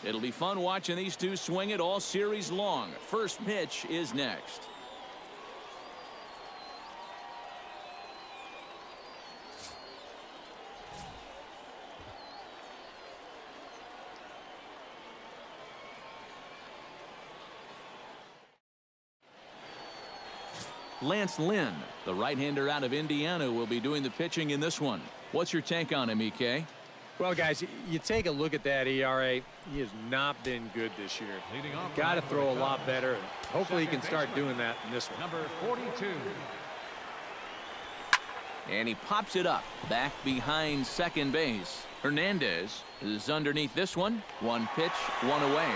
It'll be fun watching these two swing it all series long. First pitch is next. Lance Lynn, the right-hander out of Indiana, will be doing the pitching in this one. What's your take on him, EK? Well, guys, you take a look at that ERA. He has not been good this year. Got to throw a lot better, and hopefully he can start doing that in this one. Number 42. And he pops it up back behind second base. Hernandez is underneath this one. One pitch, one away.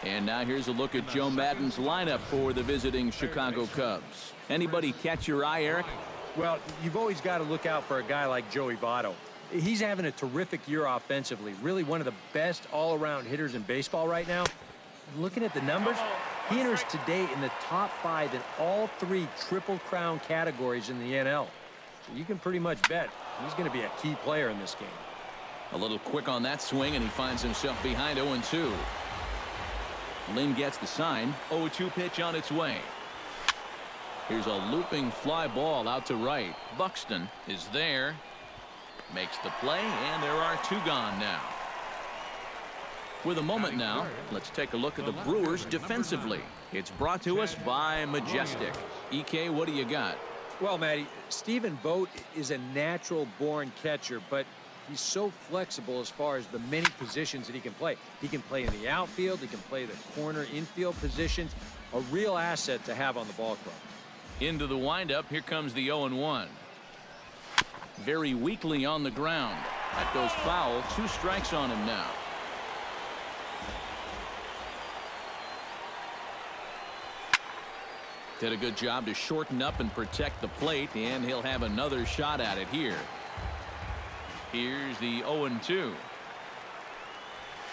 And now here's a look at Joe Maddon's lineup for the visiting Chicago Cubs. Anybody catch your eye, Eric? Well, you've always got to look out for a guy like Joey Votto. He's having a terrific year offensively. Really one of the best all-around hitters in baseball right now. And looking at the numbers, he enters today in the top 5 in all 3 Triple Crown categories in the NL. So you can pretty much bet he's going to be a key player in this game. A little quick on that swing, and he finds himself behind 0-2. Lynn gets the sign. 0-2 pitch on its way. Here's a looping fly ball out to right. Buxton is there. Makes the play, and there are 2 gone now. With a moment now, let's take a look at the Brewers defensively. It's brought to us by Majestic. EK, what do you got? Well, Matty, Stephen Vogt is a natural-born catcher, but he's so flexible as far as the many positions that he can play. He can play in the outfield. He can play the corner infield positions. A real asset to have on the ball club. Into the windup. Here comes the 0-1. Very weakly on the ground. That goes foul. 2 strikes on him now. Did a good job to shorten up and protect the plate, and he'll have another shot at it here. Here's the 0-2.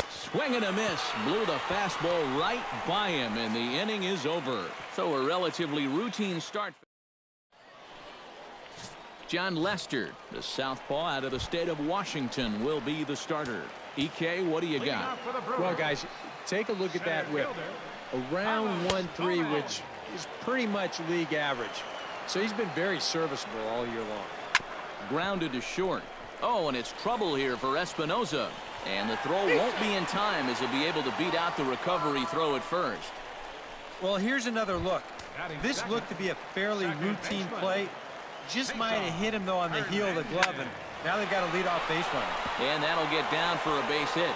Swing and a miss. Blew the fastball right by him, and the inning is over. So a relatively routine start. John Lester, the southpaw out of the state of Washington, will be the starter. EK, what do you got? Well, guys, take a look at that whip. Around 1-3, which is pretty much league average. So he's been very serviceable all year long. Grounded to short. Oh, and it's trouble here for Espinoza. And the throw won't be in time as he'll be able to beat out the recovery throw at first. Well, here's another look. This looked to be a fairly routine play. Just might have hit him, though, on the heel of the glove, and now they've got a leadoff base runner. And that'll get down for a base hit.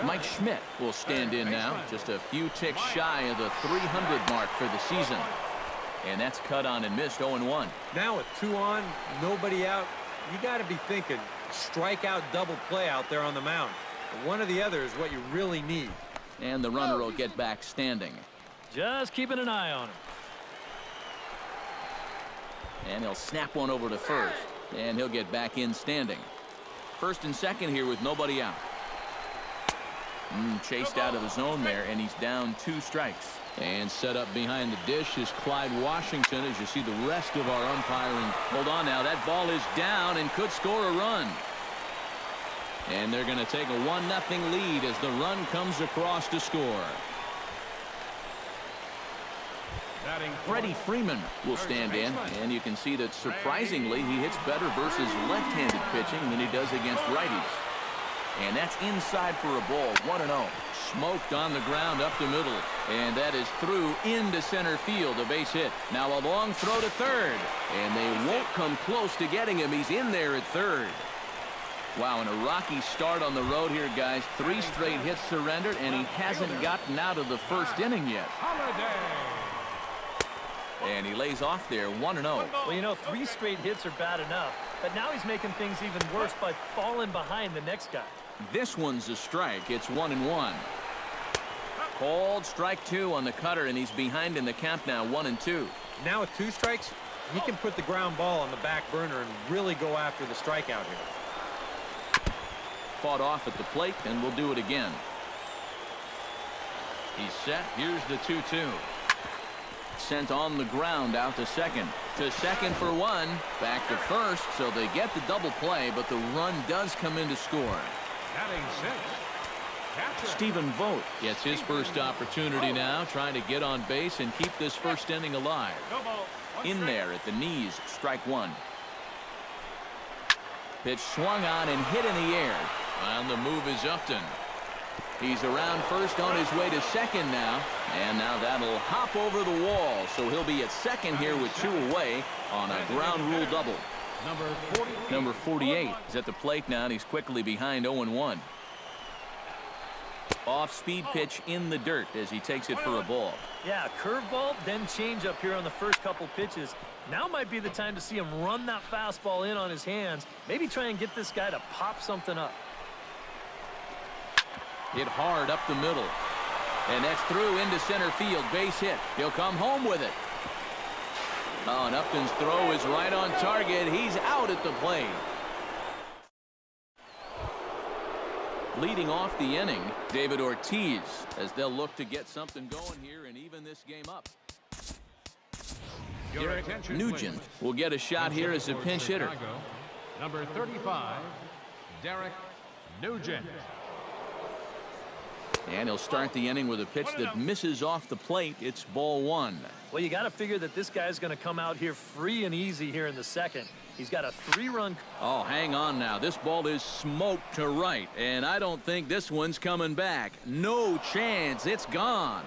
Mike Schmidt will stand in now, just a few ticks shy of the 300 mark for the season. And that's cut on and missed. 0-1. Now with 2 on, nobody out, you got to be thinking strikeout double play out there on the mound. One or the other is what you really need. And the runner will get back standing. Just keeping an eye on him. And he'll snap one over to first. And he'll get back in standing. First and second here with nobody out. Chased out of the zone there, and he's down 2 strikes. And set up behind the dish is Clyde Washington, as you see the rest of our umpiring. Hold on now, that ball is down and could score a run. And they're going to take a 1-0 lead as the run comes across to score. Freddie Freeman will stand in, and you can see that surprisingly he hits better versus left-handed pitching than he does against righties. And that's inside for a ball. 1-0. Smoked on the ground up the middle. And that is through into center field. A base hit. Now a long throw to third. And they won't come close to getting him. He's in there at third. Wow, and a rocky start on the road here, guys. 3 straight hits surrendered, and he hasn't gotten out of the first inning yet. And he lays off there. 1-0. Well, you know, 3 straight hits are bad enough. But now he's making things even worse by falling behind the next guy. This one's a strike. It's 1-1. Called strike 2 on the cutter, and he's behind in the count now. 1-2. Now with 2 strikes, he can put the ground ball on the back burner and really go after the strikeout here. Fought off at the plate, and we'll do it again. He's set. Here's the 2-2. sent on the ground out to second. To second for one. Back to first, so they get the double play, but the run does come in to score. Batting sixth, Stephen Vogt gets his first opportunity now, trying to get on base and keep this first inning alive. In there at the knees, strike one. Pitch swung on and hit in the air. On the move is Upton. He's around first on his way to second now. And now that'll hop over the wall. So he'll be at second here with two away on a ground rule double. Number 48 is at the plate now, and he's quickly behind 0-1. Off-speed pitch in the dirt as he takes it for a ball. Yeah, curveball, then change up here on the first couple pitches. Now might be the time to see him run that fastball in on his hands. Maybe try and get this guy to pop something up. Hit hard up the middle. And that's through into center field. Base hit. He'll come home with it. Oh, and Upton's throw is right on target. He's out at the plate. Leading off the inning, David Ortiz, as they'll look to get something going here and even this game up. Nugent will get a shot here as a pinch hitter. Number 35, Derek Nugent. And he'll start the inning with a pitch that misses off the plate. It's ball one. Well, you got to figure that this guy's going to come out here free and easy here in the second. He's got a 3-run. Oh, hang on now. This ball is smoked to right, and I don't think this one's coming back. No chance. It's gone.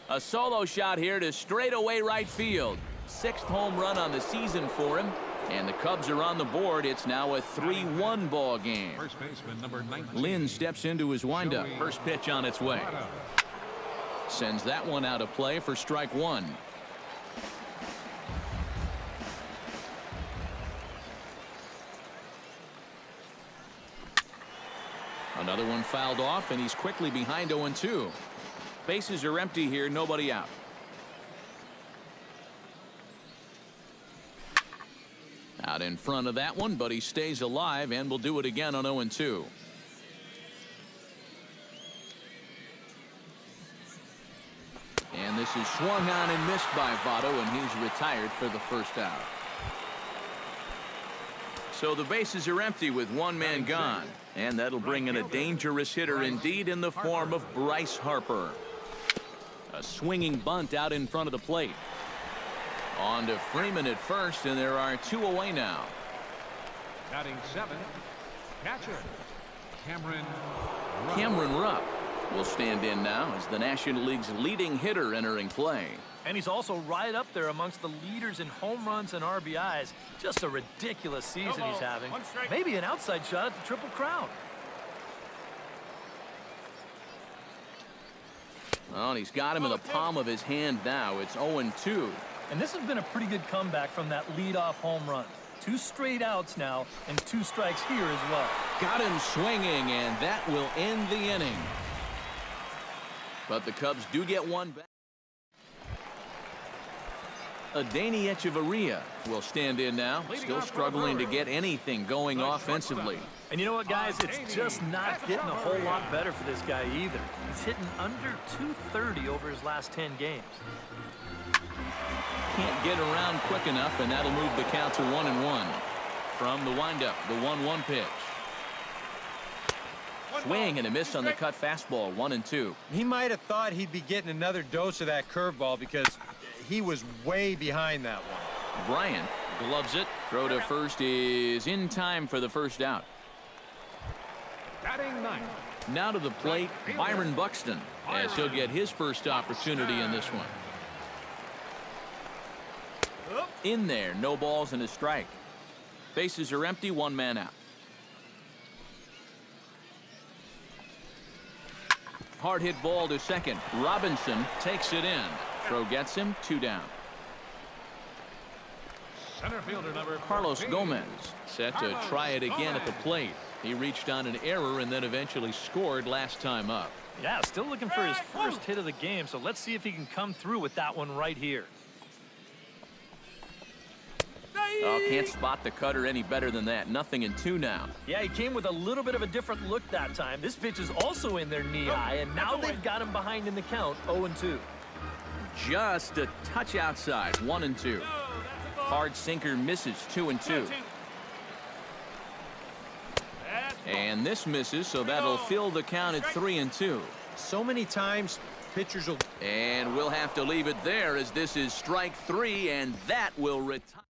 A solo shot here to straightaway right field. 6th home run on the season for him. And the Cubs are on the board. It's now a 3-1 ball game. First baseman, number 19. Lynn steps into his windup. First pitch on its way. Sends that one out of play for strike one. Another one fouled off, and he's quickly behind 0-2. Bases are empty here, nobody out. Out in front of that one, but he stays alive and will do it again on 0-2. And this is swung on and missed by Votto, and he's retired for the first out. So the bases are empty with one man gone, and that'll bring in a dangerous hitter indeed in the form of Bryce Harper. A swinging bunt out in front of the plate. On to Freeman at first, and there are two away now. Batting 7, catcher Cameron Rupp will stand in now as the National League's leading hitter entering play. And he's also right up there amongst the leaders in home runs and RBIs. Just a ridiculous season he's having. Maybe an outside shot at the Triple Crown. Oh, and he's got him in the palm of his hand now. It's 0-2. And this has been a pretty good comeback from that leadoff home run. 2 straight outs now and 2 strikes here as well. Got him swinging, and that will end the inning. But the Cubs do get one back. Adeiny Echeverria will stand in now, still struggling to get anything going offensively. And you know what, guys? It's just not getting a whole lot better for this guy either. He's hitting under .230 over his last 10 games. Can't get around quick enough, and that'll move the count to 1-1. From the windup, the 1-1 pitch. Swing and a miss on the cut fastball, 1-2. He might have thought he'd be getting another dose of that curveball because he was way behind that one. Bryant gloves it. Throw to first is in time for the first out. Batting 9. Now to the plate, Byron Buxton, as he'll get his first opportunity in this one. In there, no balls and a strike. Bases are empty, one man out. Hard hit ball to second. Robinson takes it in. Throw gets him, 2 down. Center fielder number Carlos 14. Gomez set to try it again at the plate. He reached on an error and then eventually scored last time up. Yeah, still looking for his first hit of the game, so let's see if he can come through with that one right here. Oh, can't spot the cutter any better than that. 0-2 now. Yeah, he came with a little bit of a different look that time. This pitch is also in their knee high, and now they've got him behind in the count, 0-2. Just a touch outside, 1-2. Hard sinker misses, 2-2. And this misses, so that'll fill the count at 3-2. So many times pitchers will. And we'll have to leave it there as this is strike 3, and that will retire.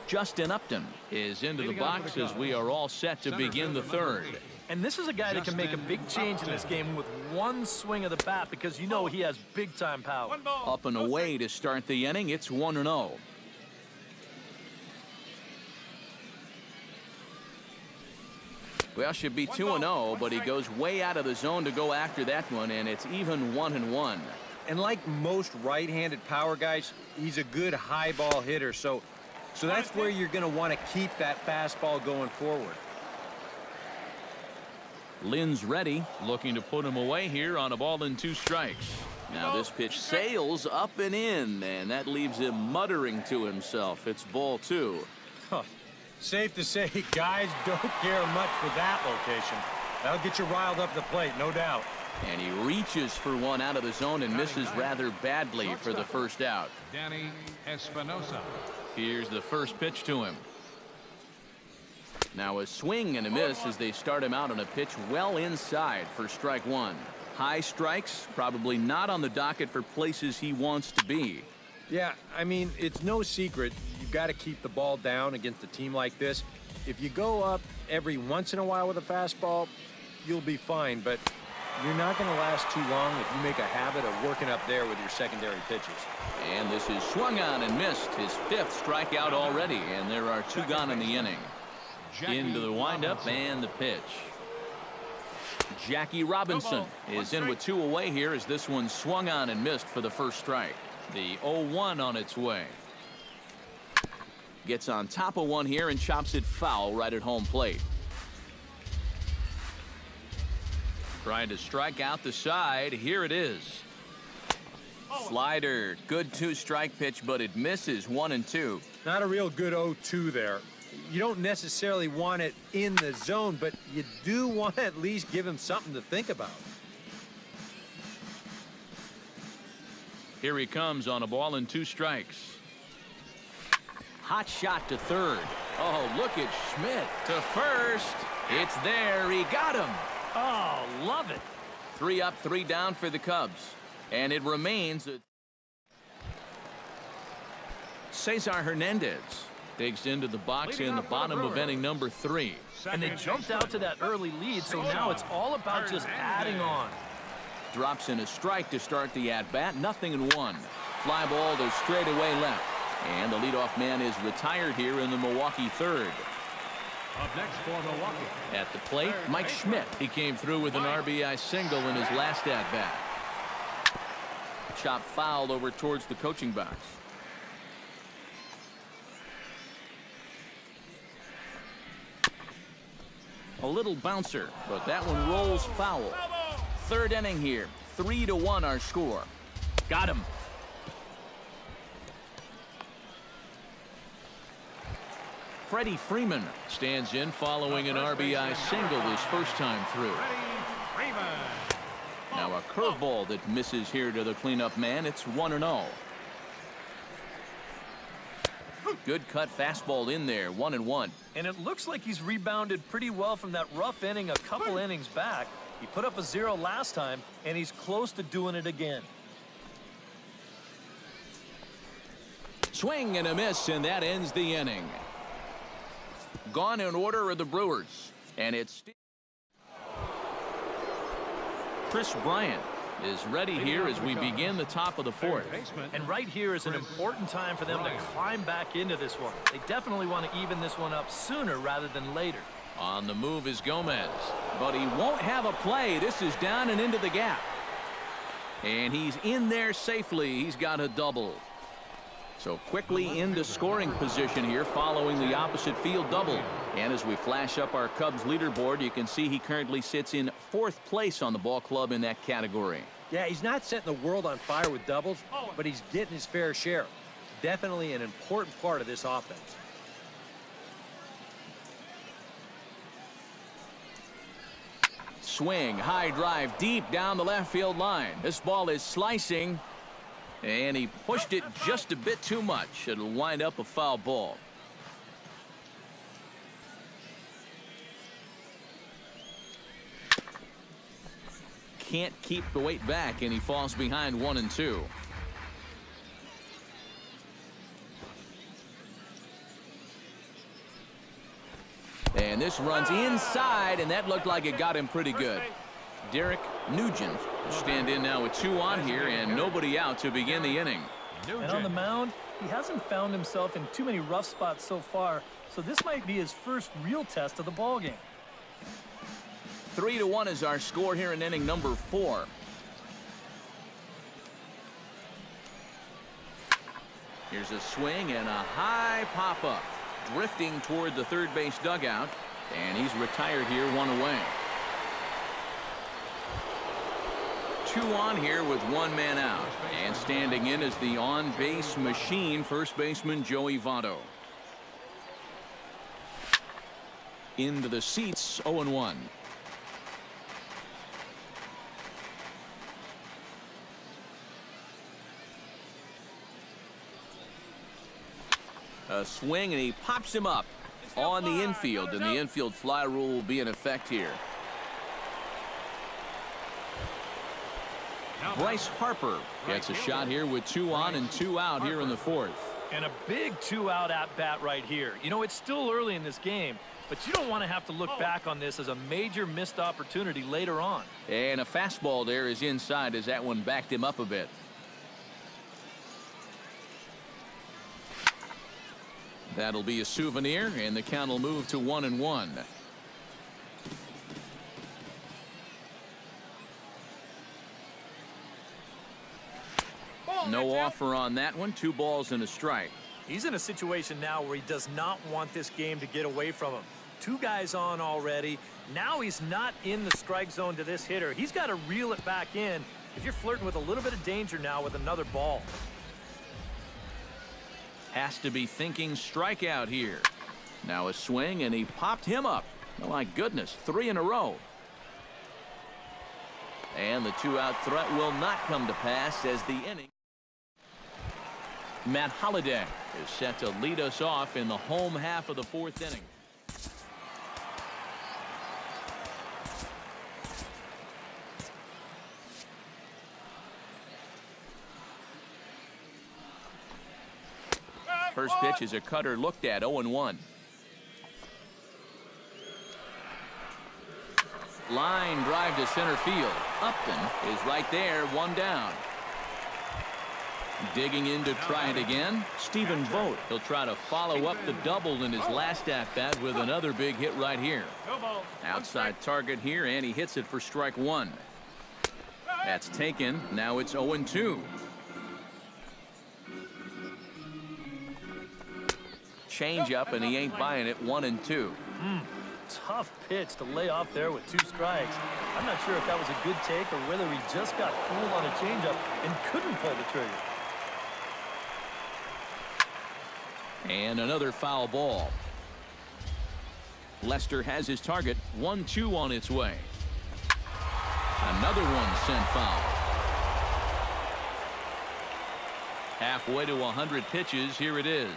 Justin Upton is into the box as we are all set to begin the third. And this is a guy that can make a big change in this game with one swing of the bat because you know he has big-time power. Up and away to start the inning. It's 1-0. Well, should be 2-0, but he goes way out of the zone to go after that one, and it's even 1-1. And like most right-handed power guys, he's a good high ball hitter. So that's where you're going to want to keep that fastball going forward. Lynn's ready, looking to put him away here on a ball and 2 strikes. Now this pitch sails up and in, and that leaves him muttering to himself. It's ball 2. Huh. Safe to say, guys don't care much for that location. That'll get you riled up the plate, no doubt. And he reaches for one out of the zone and misses rather badly for the first out. Danny Espinosa. Here's the first pitch to him. Now a swing and a miss as they start him out on a pitch well inside for strike 1. High strikes, probably not on the docket for places he wants to be. Yeah, I mean, it's no secret. You've got to keep the ball down against a team like this. If you go up every once in a while with a fastball, you'll be fine. But you're not going to last too long if you make a habit of working up there with your secondary pitches. And this is swung on and missed, his 5th strikeout already, and there are 2 gone in the inning. Into the windup and the pitch. Jackie Robinson is in with 2 away here as this one swung on and missed for the first strike. The 0-1 on its way. Gets on top of one here and chops it foul right at home plate. Trying to strike out the side. Here it is. Slider. Good 2-strike pitch, but it misses. 1-2. Not a real good 0-2 there. You don't necessarily want it in the zone, but you do want to at least give him something to think about. Here he comes on a ball and 2 strikes. Hot shot to third. Oh, look at Schmidt to first. It's there. He got him. Oh, love it. 3 up, 3 down for the Cubs. And it remains Cesar Hernandez digs into the box in the bottom of inning number 3. And they jumped out to that early lead, so now it's all about just adding on. Drops in a strike to start the at-bat. 0-1. Fly ball to straightaway left. And the leadoff man is retired here in the Milwaukee third. Up next for Milwaukee. At the plate, Mike Schmidt. He came through with an RBI single in his last at-bat. Chop foul over towards the coaching box. A little bouncer, but that one rolls foul. Third inning here. 3-1 our score. Got him. Freddie Freeman stands in following an RBI single his first time through. Now a curveball that misses here to the cleanup man. It's 1-0. Good cut fastball in there. 1-1. And it looks like he's rebounded pretty well from that rough inning a couple innings back. He put up a 0 last time, and he's close to doing it again. Swing and a miss, and that ends the inning. Gone in order are the Brewers, and it's Chris Bryant is ready here as we begin the top of the fourth. And right here is an important time for them to climb back into this one. They definitely want to even this one up sooner rather than later. On the move is Gomez, but he won't have a play. This is down and into the gap. And he's in there safely. He's got a double. So quickly into scoring position here following the opposite field double. And as we flash up our Cubs leaderboard, you can see he currently sits in 4th place on the ball club in that category. Yeah, he's not setting the world on fire with doubles, but he's getting his fair share. definitely an important part of this offense. Swing, high drive, deep down the left field line. This ball is slicing, and he pushed it just a bit too much. It'll wind up a foul ball. Can't keep the weight back, and he falls behind 1-2. And this runs inside, and that looked like it got him pretty good. Derek Nugent will stand in now with 2 on here and nobody out to begin the inning. And on the mound, he hasn't found himself in too many rough spots so far, so this might be his first real test of the ballgame. 3-1 is our score here in inning number 4. Here's a swing and a high pop-up. Drifting toward the third base dugout, and he's retired here, 1 away. 2 on here with 1 man out, and standing in is the on-base machine, first baseman Joey Votto. Into the seats, 0-1. A swing, and he pops him up on the infield, and the infield fly rule will be in effect here. Bryce Harper gets a shot here with 2 on and 2 out here in the 4th. And a big 2-out at bat right here. You know, it's still early in this game, but you don't want to have to look back on this as a major missed opportunity later on. And a fastball there is inside as that one backed him up a bit. That'll be a souvenir, and the count will move to 1-1. No offer on that one. 2 balls and a strike. He's in a situation now where he does not want this game to get away from him. 2 guys on already. Now he's not in the strike zone to this hitter. He's got to reel it back in if you're flirting with a little bit of danger now with another ball. Has to be thinking strikeout here. Now a swing, and he popped him up. Oh, my goodness, 3 in a row. And the 2-out threat will not come to pass as the inning. Matt Holliday is set to lead us off in the home half of the 4th inning. First pitch is a cutter looked at, 0-1. Line drive to center field. Upton is right there, 1 down. Digging in to try it again, Stephen Vogt. He'll try to follow up the double in his last at-bat with another big hit right here. Outside target here, and he hits it for strike 1. That's taken. Now it's 0-2. Change up, and he ain't buying it. 1-2. Tough pitch to lay off there with 2 strikes. I'm not sure if that was a good take or whether he just got fooled on a changeup and couldn't pull the trigger. And another foul ball. Lester has his target. 1-2 on its way. Another one sent foul. Halfway to 100 pitches. Here it is.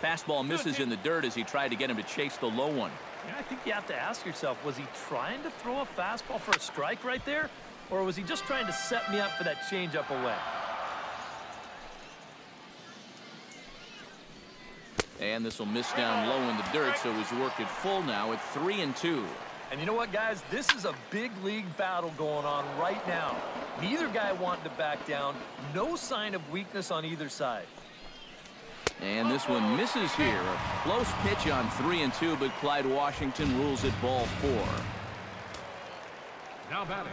Fastball misses in the dirt as he tried to get him to chase the low one. I think you have to ask yourself, was he trying to throw a fastball for a strike right there? Or was he just trying to set me up for that changeup away? And this will miss down low in the dirt, so he's worked it full now at 3-2. And you know what, guys? This is a big league battle going on right now. Neither guy wanting to back down. No sign of weakness on either side. And this one misses here. A close pitch on 3-2, but Clyde Washington rules it ball 4. Now batting,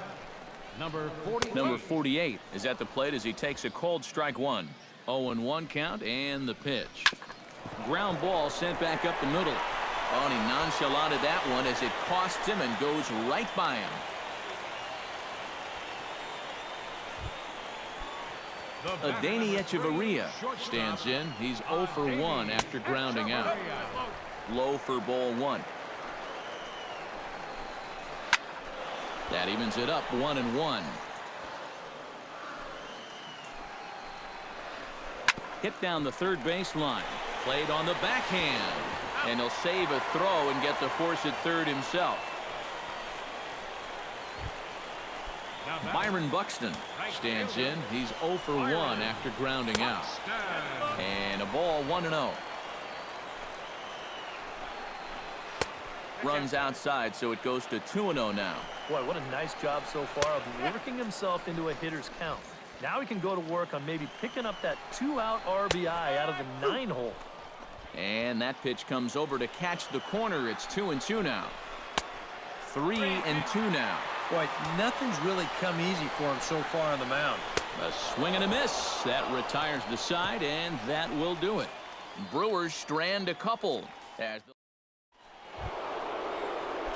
number 48. Number 48 is at the plate as he takes a cold strike 1. 0-1 count, and the pitch. Ground ball sent back up the middle. Oh, and he nonchalanted that one as it costs him and goes right by him. Danny Echeverria stands in. He's 0 for 1 after grounding out. Low for ball 1. That evens it up 1-1. Hit down the third base line. Played on the backhand. And he'll save a throw and get the force at third himself. Byron Buxton stands in. He's 0 for 1 after grounding out. And a ball 1-0. Runs outside, so it goes to 2-0 now. Boy, what a nice job so far of working himself into a hitter's count. Now he can go to work on maybe picking up that 2-out RBI out of the 9-hole. And that pitch comes over to catch the corner. It's 2-2 now. 3-2 now. Boy, nothing's really come easy for him so far on the mound. A swing and a miss. That retires the side, and that will do it. Brewers strand a couple. As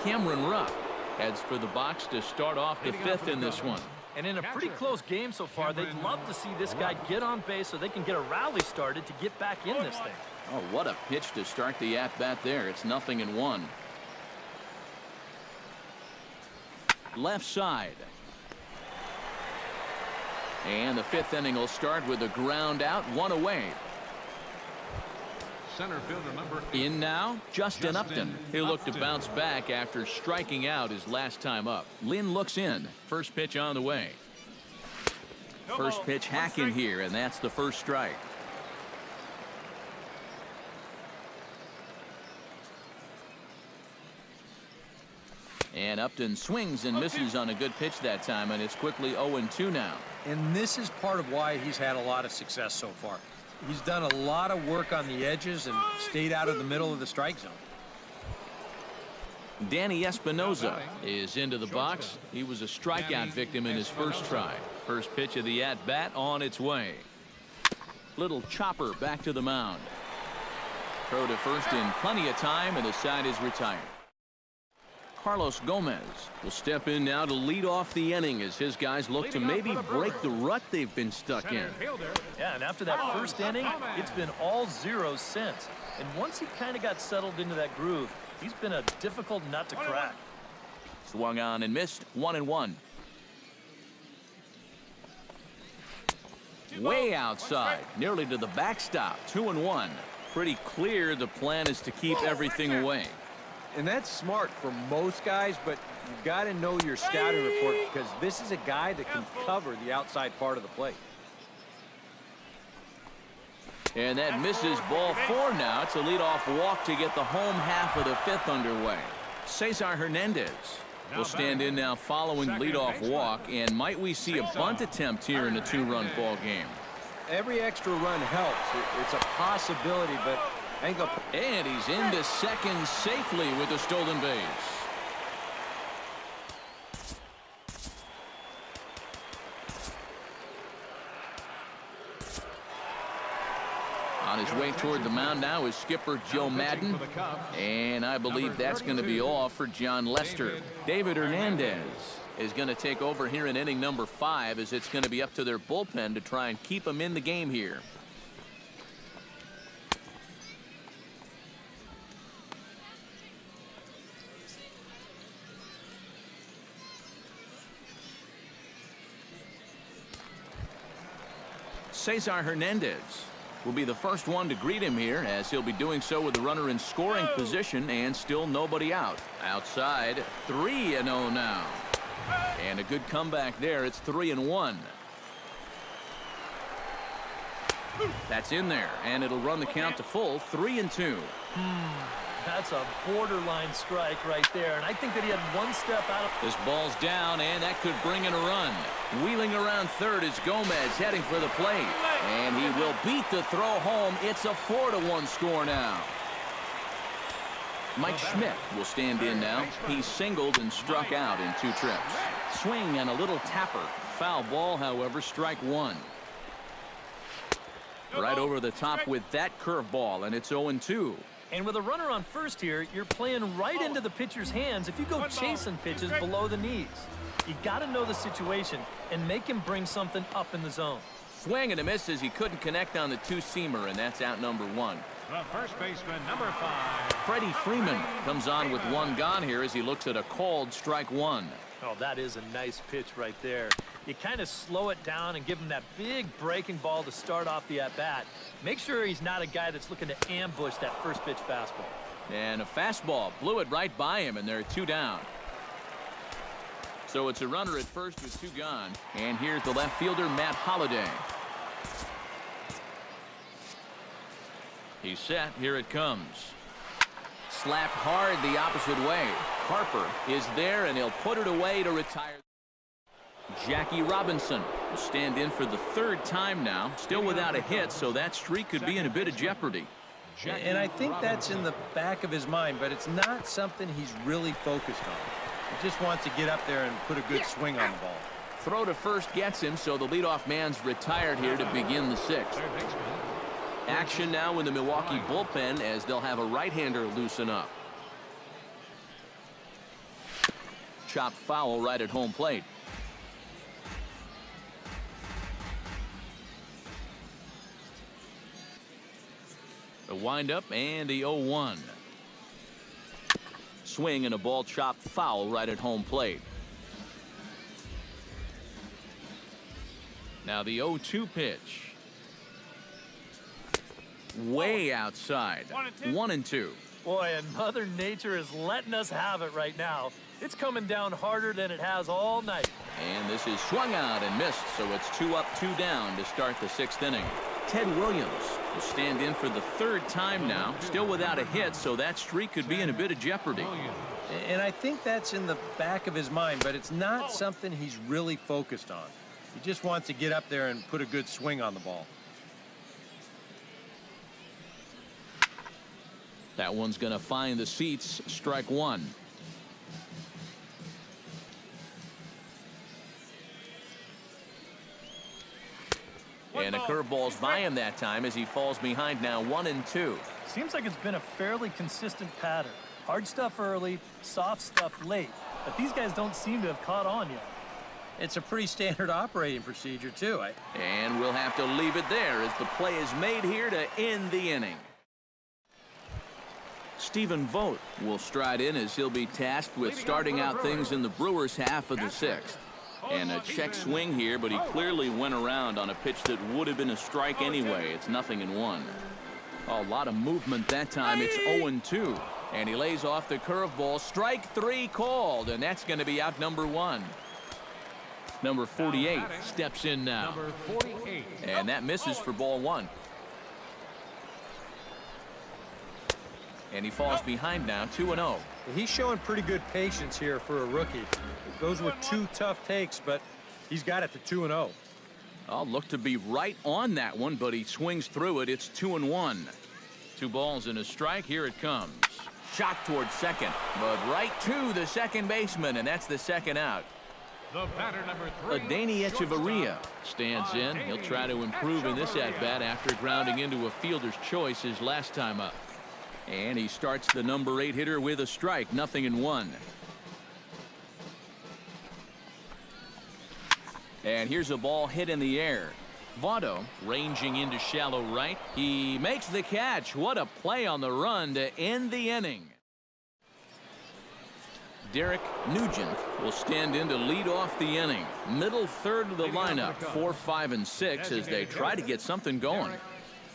Cameron Rupp heads for the box to start off the 5th in this one. And in a pretty close game so far, they'd love to see this guy get on base so they can get a rally started to get back in this thing. Oh, what a pitch to start the at-bat there. It's 0-1. Left side. And the 5th inning will start with a ground out, 1 away. Center fielder number In now, Justin Upton. He'll look to bounce back after striking out his last time up. Lynn looks in. First pitch on the way. First pitch hacking here, and that's the first strike. And Upton swings and misses on a good pitch that time, and it's quickly 0-2 now. And this is part of why he's had a lot of success so far. He's done a lot of work on the edges and stayed out of the middle of the strike zone. Danny Espinoza is into the box. He was a strikeout victim in his first try. First pitch of the at-bat on its way. Little chopper back to the mound. Throw to first in plenty of time, and the side is retired. Carlos Gomez will step in now to lead off the inning as his guys look to maybe break the rut they've been stuck in. Yeah, and after that first inning, it's been all zeros since. And once he kind of got settled into that groove, he's been a difficult nut to crack. Swung on and missed, 1-1. Way outside, nearly to the backstop, 2-1. Pretty clear the plan is to keep everything away. And that's smart for most guys, but you've got to know your scouting report because this is a guy that can cover the outside part of the plate. And that misses ball 4 now. It's a leadoff walk to get the home half of the 5th underway. Cesar Hernandez will stand in now following leadoff walk. And might we see a bunt attempt here in a 2-run ball game? Every extra run helps. It's a possibility, but I think and he's into second safely with the stolen base. On his way toward the mound now is skipper Joe Madden. And I believe that's going to be all for John Lester. David Hernandez is going to take over here in inning number 5 as it's going to be up to their bullpen to try and keep him in the game here. Cesar Hernandez will be the first one to greet him here, as he'll be doing so with the runner in scoring position and still nobody out. Outside, 3-0 now. And a good comeback there. It's 3-1. That's in there, and it'll run the count to full, 3-2. That's a borderline strike right there, and I think that he had one step out of... This ball's down, and that could bring in a run. Wheeling around third is Gomez heading for the plate, and he will beat the throw home. It's a 4-1 score now. Mike Schmidt will stand in now. He singled and struck out in 2 trips. Swing and a little tapper. Foul ball, however, strike 1. Right over the top with that curveball, and it's 0-2. And with a runner on first here, you're playing right into the pitcher's hands if you go chasing pitches below the knees. You got to know the situation and make him bring something up in the zone. Swing and a miss as he couldn't connect on the two-seamer, and that's out number 1. The first baseman, number 5. Freddie Freeman comes on with 1 gone here as he looks at a called strike 1. Oh, that is a nice pitch right there. You kind of slow it down and give him that big breaking ball to start off the at-bat. Make sure he's not a guy that's looking to ambush that first pitch fastball. And a fastball blew it right by him, and there are 2 down. So it's a runner at first with 2 gone. And here's the left fielder, Matt Holliday. He's set. Here it comes. Slapped hard the opposite way. Harper is there, and he'll put it away to retire. Jackie Robinson will stand in for the 3rd time now. Still without a hit, so that streak could be in a bit of jeopardy. And I think that's in the back of his mind, but it's not something he's really focused on. He just wants to get up there and put a good swing on the ball. Throw to first gets him, so the leadoff man's retired here to begin the 6th. Action now in the Milwaukee bullpen as they'll have a right-hander loosen up. Chopped foul right at home plate. The windup and the 0-1. Swing and a ball chopped foul right at home plate. Now the 0-2 pitch. Way outside. 1-2. Boy, and Mother Nature is letting us have it right now. It's coming down harder than it has all night. And this is swung out and missed, so it's 2 up, 2 down to start the 6th inning. Ted Williams will stand in for the 3rd time now, still without a hit, so that streak could be in a bit of jeopardy. And I think that's in the back of his mind, but it's not something he's really focused on. He just wants to get up there and put a good swing on the ball. That one's going to find the seats. Strike 1. And a curveball's by him that time as he falls behind now 1-2. Seems like it's been a fairly consistent pattern. Hard stuff early, soft stuff late. But these guys don't seem to have caught on yet. It's a pretty standard operating procedure, too. And we'll have to leave it there as the play is made here to end the inning. Stephen Vogt will stride in as he'll be tasked with starting out things in the Brewers' half of the 6th. And a check swing here, but he clearly went around on a pitch that would have been a strike anyway. It's 0-1. A lot of movement that time. It's 0-2. And he lays off the curveball. Strike 3 called, and that's going to be out number 1. Number 48 steps in now. Number 48. And that misses for ball 1. And he falls behind now 2-0. He's showing pretty good patience here for a rookie. Those were 2 tough takes, but he's got it to 2-0. I'll look to be right on that one, but he swings through it. It's 2-1. 2 balls and a strike. Here it comes. Shot towards second, but right to the second baseman, and that's the 2nd out. The batter, number 3. Adeiny Echeverria stands in. He'll try to improve in this at-bat after grounding into a fielder's choice his last time up. And he starts the number 8 hitter with a strike. 0-1. And here's a ball hit in the air. Votto ranging into shallow right. He makes the catch. What a play on the run to end the inning. Derek Nugent will stand in to lead off the inning. Middle third of the lineup. 4, 5, and 6 as they try to get something going.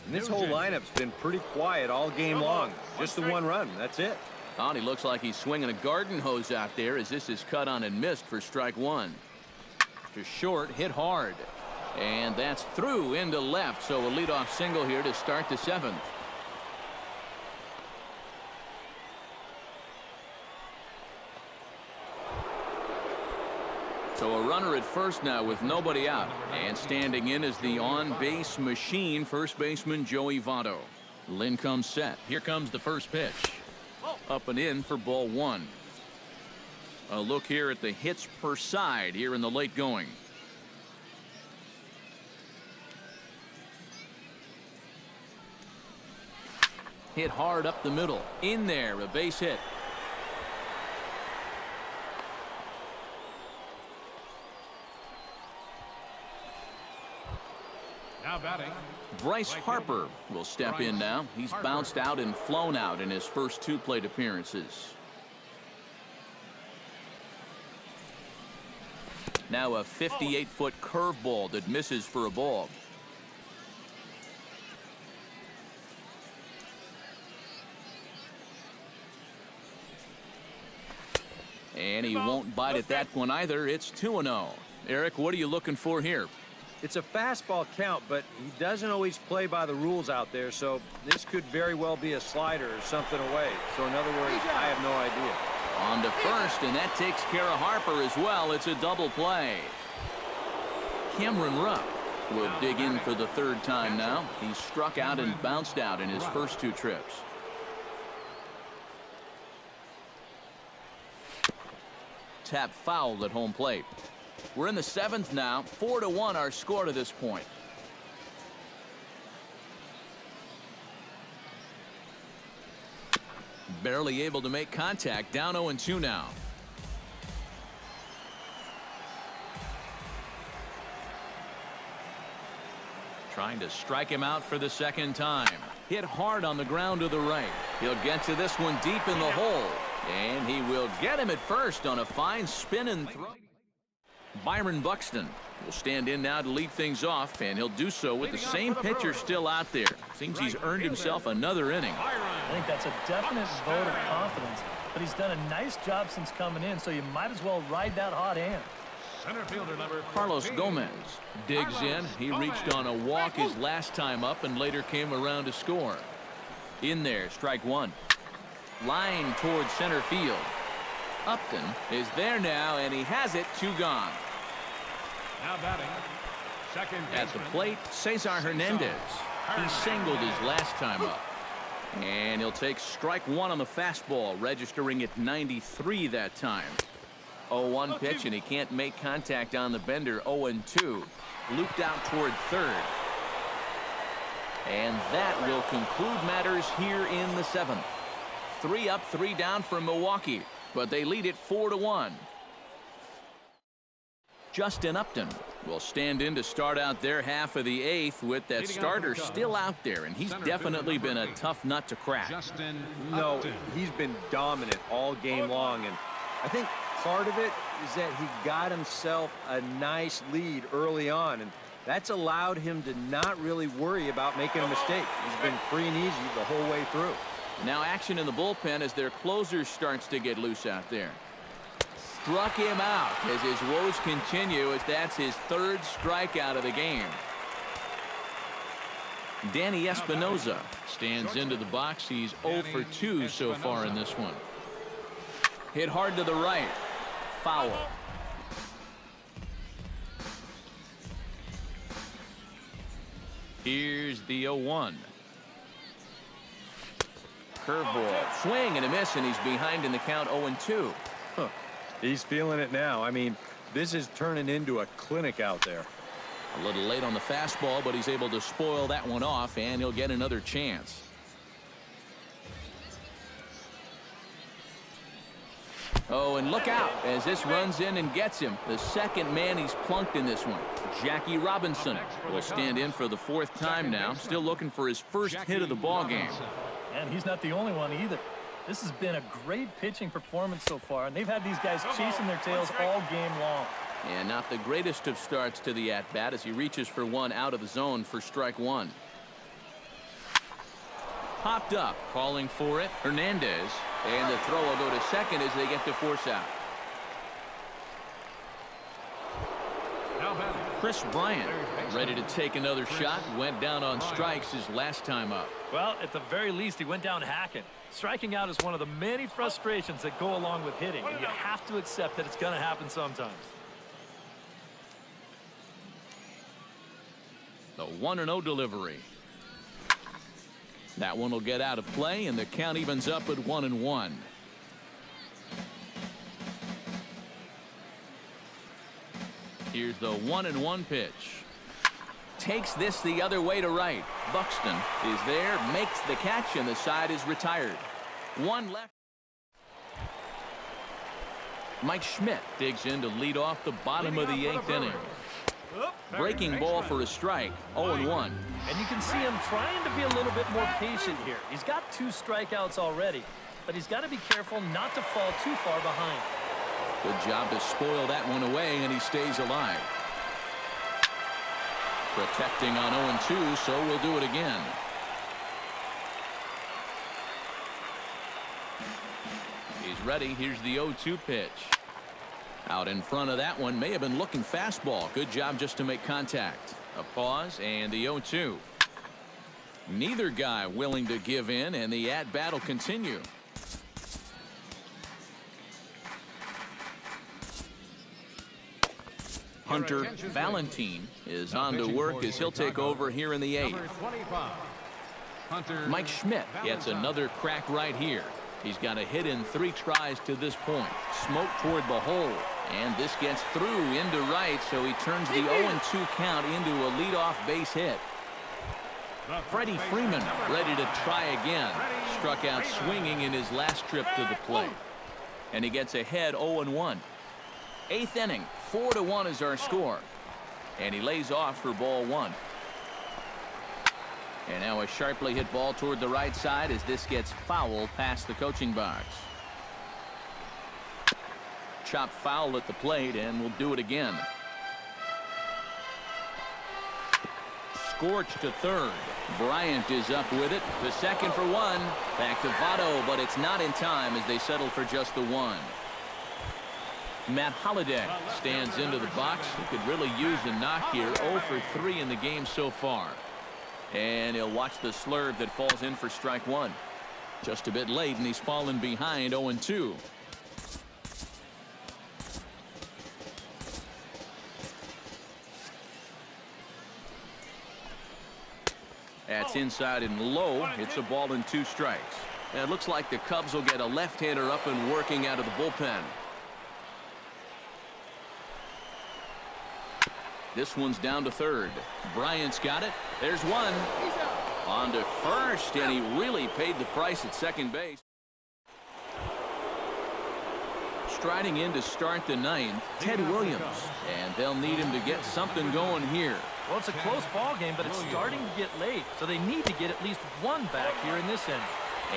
And this whole lineup's been pretty quiet all game long. Just the 1 run. That's it. Oh, he looks like he's swinging a garden hose out there as this is cut on and missed for strike 1. To short, hit hard. And that's through into left, so a leadoff single here to start the 7th. So a runner at first now with nobody out. And standing in is the on-base machine, first baseman Joey Votto. Lynn comes set. Here comes the first pitch. Up and in for ball 1. A look here at the hits per side here in the late going. Hit hard up the middle. In there, a base hit. Now batting. Bryce Harper will step in now. He's bounced out and flown out in his first 2 plate appearances. Now a 58-foot curveball that misses for a ball. And he won't bite at that one either. It's 2-0. Eric, what are you looking for here? It's a fastball count, but he doesn't always play by the rules out there, so this could very well be a slider or something away. So in other words, I have no idea. On to first, and that takes care of Harper as well. It's a double play. Cameron Rupp will dig in for the 3rd time now. He struck out and bounced out in his first 2 trips. Tap fouled at home plate. We're in the 7th now. 4-1 our score to this point. Barely able to make contact. Down 0-2 now. Trying to strike him out for the 2nd time. Hit hard on the ground to the right. He'll get to this one deep in the hole. And he will get him at first on a fine spin and throw. Byron Buxton will stand in now to lead things off, and he'll do so with the same pitcher still out there. Seems he's earned himself another inning. I think that's a definite vote of confidence, but he's done a nice job since coming in, so you might as well ride that hot hand. Center fielder number Carlos 14. Gomez digs in. He reached on a walk his last time up and later came around to score. In there, strike 1. Line towards center field. Upton is there now, and he has it. 2 gone. Now batting. Second At the baseman. plate, Cesar Hernandez. He singled his last time up. And he'll take strike 1 on the fastball, registering at 93 that time. 0-1 pitch, and he can't make contact on the bender. 0-2. Looped out toward 3rd. And that will conclude matters here in the 7th. 3 up, 3 down for Milwaukee, but they lead it 4-1. Justin Upton will stand in to start out their half of the 8th with that starter still out there, and he's definitely been a tough nut to crack. No, he's been dominant all game long, and I think part of it is that he got himself a nice lead early on, and that's allowed him to not really worry about making a mistake. He's been free and easy the whole way through. Now action in the bullpen as their closer starts to get loose out there. Struck him out as his woes continue, as that's his 3rd strikeout of the game. Danny Espinoza stands into the box. He's 0 for 2 so far in this one. Hit hard to the right. Foul. Here's the 0-1. Curveball. Swing and a miss, and he's behind in the count. 0-2. Huh. He's feeling it now. I mean, this is turning into a clinic out there. A little late on the fastball, but he's able to spoil that one off, and he'll get another chance. Oh, and look out as this runs in and gets him. The 2nd man he's plunked in this one. Jackie Robinson will stand in for the 4th time now, still looking for his first hit of the ball game. And he's not the only one either. This has been a great pitching performance so far, and they've had these guys chasing their tails all game long. And not the greatest of starts to the at-bat as he reaches for one out of the zone for strike 1. Popped up, calling for it, Hernandez, and the throw will go to second as they get the force out. Chris Bryant ready to take another shot. Went down on strikes his last time up. Well, at the very least, he went down hacking. Striking out is one of the many frustrations that go along with hitting, and you have to accept that it's going to happen sometimes. The 1-0 delivery. That one will get out of play, and the count evens up at 1-1. Here's the 1-1 pitch. Takes this the other way to right. Buxton is there, makes the catch, and the side is retired. One left. Mike Schmidt digs in to lead off the bottom of the 8th inning. Breaking ball for a strike. 0-1. And you can see him trying to be a little bit more patient here. He's got 2 strikeouts already, but he's got to be careful not to fall too far behind. Good job to spoil that one away, and he stays alive. Protecting on 0-2, so we'll do it again. He's ready. Here's the 0-2 pitch. Out in front of that one, may have been looking fastball. Good job just to make contact. A pause and the 0-2. Neither guy willing to give in, and the at-bat will continue. Hunter Valentine is on to work as he'll take over here in the 8th. Mike Schmidt gets another crack right here. He's got a hit in 3 tries to this point. Smoke toward the hole. And this gets through into right, so he turns the 0-2 count into a leadoff base hit. Freddie Freeman ready to try again. Struck out swinging in his last trip to the plate. And he gets ahead 0-1. 8th inning, 4-1 is our score. And he lays off for ball 1. And now a sharply hit ball toward the right side as this gets foul past the coaching box. Chop foul at the plate, and we'll do it again. Scorched to third. Bryant is up with it. The second for 1. Back to Votto, but it's not in time as they settle for just the 1. Matt Holliday stands into the box. He could really use a knock here. 0 for 3 in the game so far. And he'll watch the slurve that falls in for strike 1. Just a bit late, and he's fallen behind 0-2. That's inside and low. It's a ball and 2 strikes. And it looks like the Cubs will get a left-hander up and working out of the bullpen. This one's down to third. Bryant's got it. There's one. On to first, and he really paid the price at second base. Striding in to start the 9th, Ted Williams. And they'll need him to get something going here. Well, it's a close ball game, but it's starting to get late, so they need to get at least 1 back here in this inning.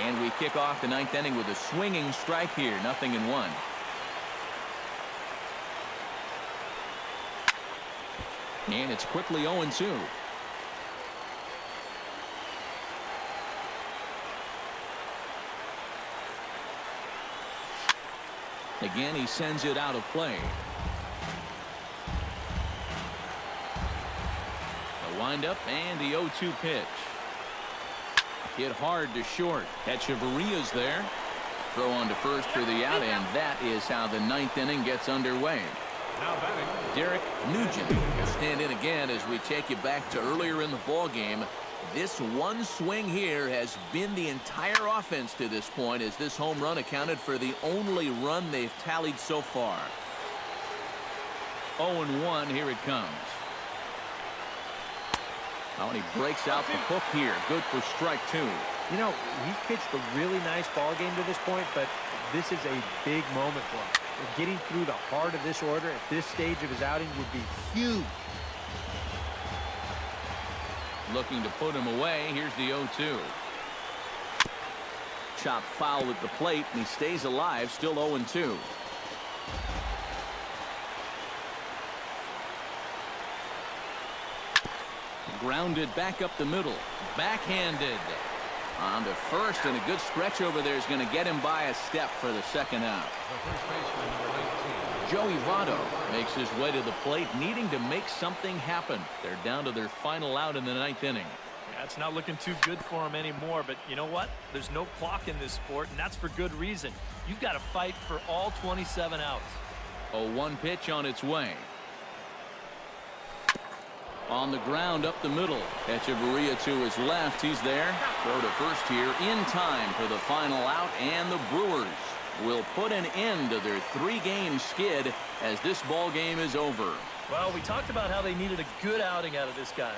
And we kick off the 9th inning with a swinging strike here. 0-1. And it's quickly 0-2. Again, he sends it out of play. The windup and the 0-2 pitch. Hit hard to short. Echeverria's there. Throw on to first for the out, and that is how the 9th inning gets underway. Derek Nugent will stand in again as we take you back to earlier in the ball game. This one swing here has been the entire offense to this point, as this home run accounted for the only run they've tallied so far. 0-1, here it comes. Oh, and he breaks out the hook here. Good for strike 2. You know, he's pitched a really nice ball game to this point, but this is a big moment for him. Getting through the heart of this order at this stage of his outing would be huge. Looking to put him away. Here's the 0-2. Chop foul at the plate, and he stays alive. Still 0-2. Grounded back up the middle. Backhanded. On to first, and a good stretch over there is going to get him by a step for the second out. Joey Votto makes his way to the plate, needing to make something happen. They're down to their final out in the 9th inning. Yeah, it's not looking too good for him anymore, but you know what? There's no clock in this sport, and that's for good reason. You've got to fight for all 27 outs. A 1 pitch on its way. On the ground up the middle. Echeverria to his left. He's there. Throw to first here in time for the final out, and the Brewers will put an end to their 3-game skid as this ball game is over. Well, we talked about how they needed a good outing out of this guy.